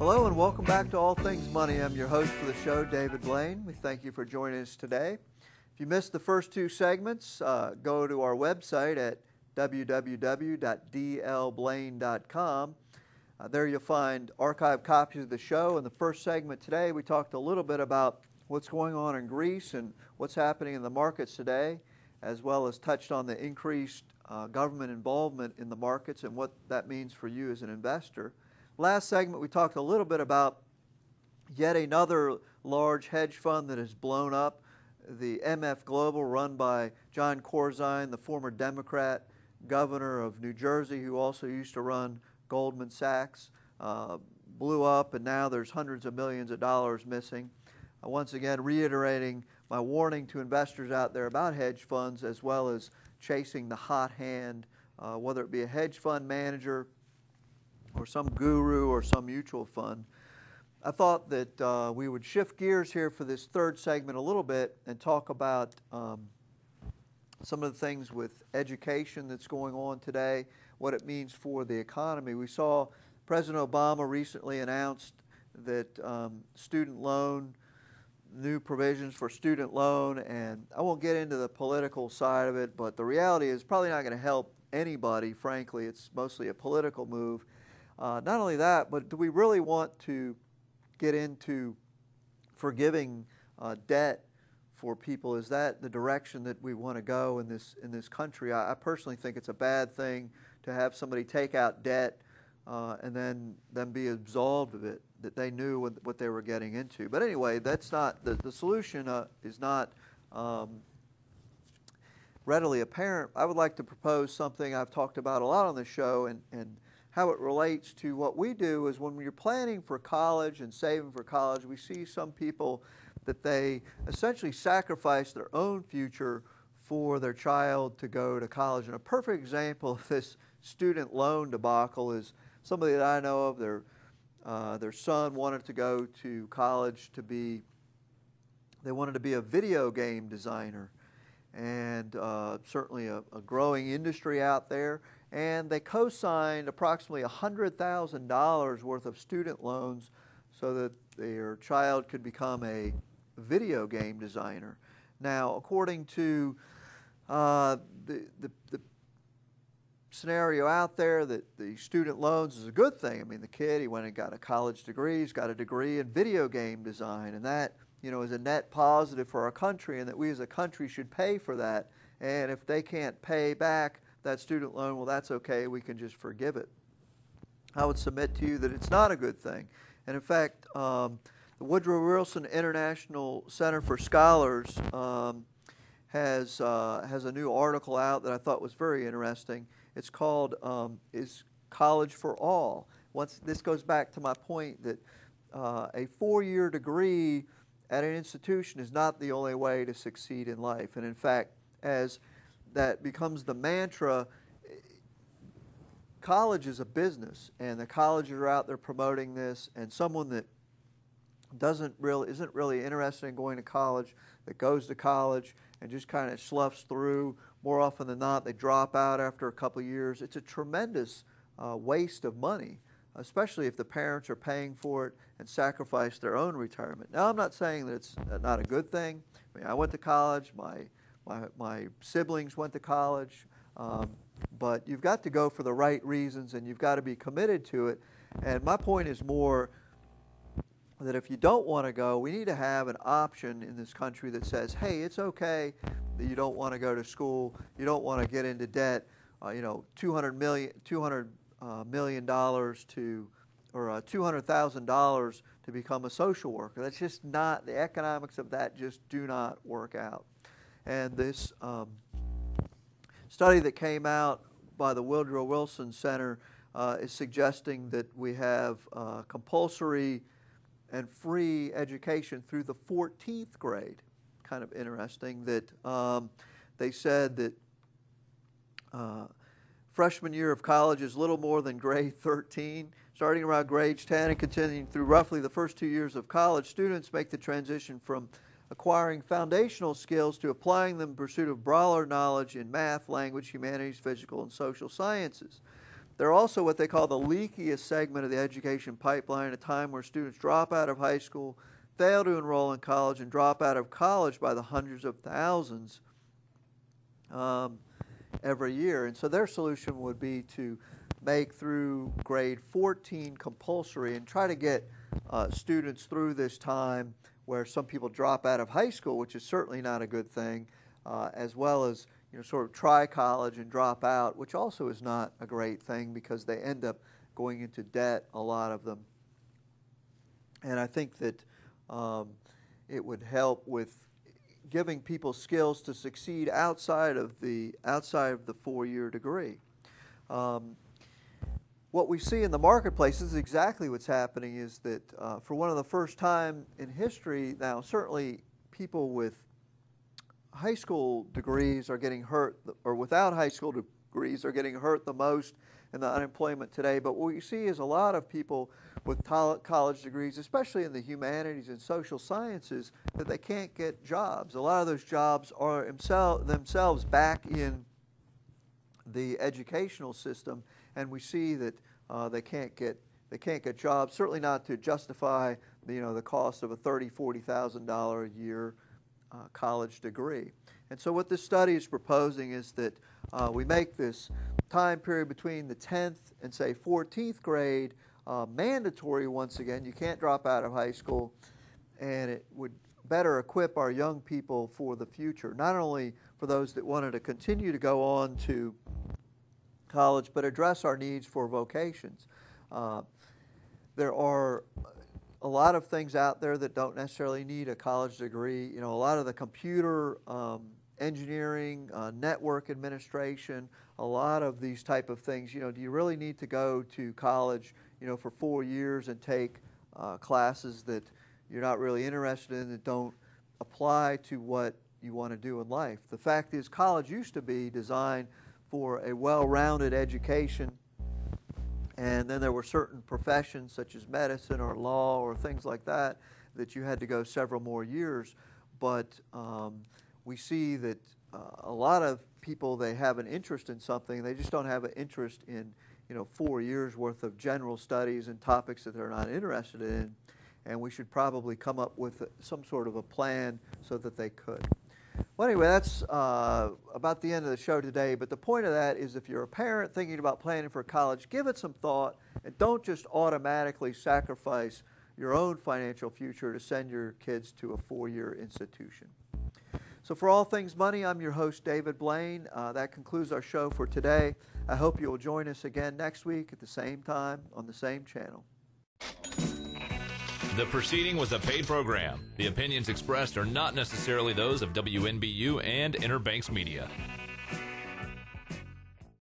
Hello and welcome back to All Things Money. I'm your host for the show, David Blain. We thank you for joining us today. If you missed the first two segments, go to our website at www.dlblain.com. There you'll find archived copies of the show. In the first segment today, we talked a little bit about what's going on in Greece and what's happening in the markets today, as well as touched on the increased government involvement in the markets and what that means for you as an investor. Last segment, we talked a little bit about yet another large hedge fund that has blown up, the MF Global, run by John Corzine, the former Democrat governor of New Jersey, who also used to run Goldman Sachs, blew up, and now there's hundreds of millions of dollars missing. Once again, reiterating my warning to investors out there about hedge funds, as well as chasing the hot hand, whether it be a hedge fund manager or some guru or some mutual fund. I thought that we would shift gears here for this third segment a little bit and talk about some of the things with education that's going on today, what it means for the economy. We saw President Obama recently announced that new provisions for student loan, and I won't get into the political side of it, but the reality is probably not going to help anybody, frankly. It's mostly a political move. Not only that, but do we really want to get into forgiving debt for people? Is that the direction that we want to go in this country? I personally think it's a bad thing to have somebody take out debt and then them be absolved of it, that they knew what they were getting into. But anyway, that's not the solution is not readily apparent. I would like to propose something I've talked about a lot on the show, and how it relates to what we do is when you're planning for college and saving for college, we see some people that they essentially sacrifice their own future for their child to go to college. And a perfect example of this student loan debacle is somebody that I know of. Their son wanted to go to college they wanted to be a video game designer, and certainly a growing industry out there. And they co-signed approximately $100,000 worth of student loans so that their child could become a video game designer. Now, according to the scenario out there, that the student loans is a good thing. I mean, the kid, he went and got a college degree, he's got a degree in video game design, and that, is a net positive for our country, and that we as a country should pay for that. And if they can't pay back that student loan, well, that's okay, we can just forgive it. I would submit to you that it's not a good thing. And in fact, the Woodrow Wilson International Center for Scholars has a new article out that I thought was very interesting. It's called Is College for All? This goes back to my point that a 4-year degree at an institution is not the only way to succeed in life. And in fact, as that becomes the mantra, college is a business, and the colleges are out there promoting this, and someone that isn't really interested in going to college, that goes to college and just kind of sloughs through, more often than not they drop out after a couple of years. It's a tremendous waste of money, especially if the parents are paying for it and sacrifice their own retirement. Now, I'm not saying that it's not a good thing. I mean, I went to college, my siblings went to college, but you've got to go for the right reasons, and you've got to be committed to it. And my point is more that if you don't want to go, we need to have an option in this country that says, hey, it's okay that you don't want to go to school, you don't want to get into debt, $200 million or $200,000 to become a social worker. That's just not, the economics of that just do not work out. And this study that came out by the Woodrow Wilson Center is suggesting that we have compulsory and free education through the 14th grade. Kind of interesting that they said that freshman year of college is little more than grade 13. Starting around grade 10 and continuing through roughly the first 2 years of college, students make the transition from acquiring foundational skills to applying them in pursuit of broader knowledge in math, language, humanities, physical, and social sciences. They're also what they call the leakiest segment of the education pipeline, a time where students drop out of high school, fail to enroll in college, and drop out of college by the hundreds of thousands every year. And so their solution would be to make through grade 14 compulsory and try to get students through this time where some people drop out of high school, which is certainly not a good thing, as well as sort of try college and drop out, which also is not a great thing because they end up going into debt, a lot of them. And I think that it would help with giving people skills to succeed outside of the 4-year degree. What we see in the marketplace is exactly what's happening, is that for one of the first time in history, now certainly people with high school degrees are getting hurt, or without high school degrees are getting hurt the most in the unemployment today. But what we see is a lot of people with college degrees, especially in the humanities and social sciences, that they can't get jobs. A lot of those jobs are themselves back in the educational system, and we see that they can't get jobs. Certainly not to justify the cost of a $30,000-$40,000 a year college degree. And so what this study is proposing is that we make this time period between the 10th and say 14th grade mandatory once again. You can't drop out of high school, and it would better equip our young people for the future, not only for those that wanted to continue to go on to college, but address our needs for vocations. There are a lot of things out there that don't necessarily need a college degree. A lot of the computer engineering, network administration, a lot of these type of things. Do you really need to go to college, for 4 years and take classes that you're not really interested in, that don't apply to what you want to do in life? The fact is, college used to be designed for a well-rounded education, and then there were certain professions such as medicine or law or things like that that you had to go several more years. But we see that a lot of people, they have an interest in something, they just don't have an interest in 4 years worth of general studies and topics that they're not interested in, and we should probably come up with some sort of a plan so that they could. Well, anyway, that's about the end of the show today, but the point of that is, if you're a parent thinking about planning for college, give it some thought and don't just automatically sacrifice your own financial future to send your kids to a 4-year institution. So for All Things Money, I'm your host, David Blain. That concludes our show for today. I hope you will join us again next week at the same time on the same channel. The proceeding was a paid program. The opinions expressed are not necessarily those of WNBU and Inner Banks Media.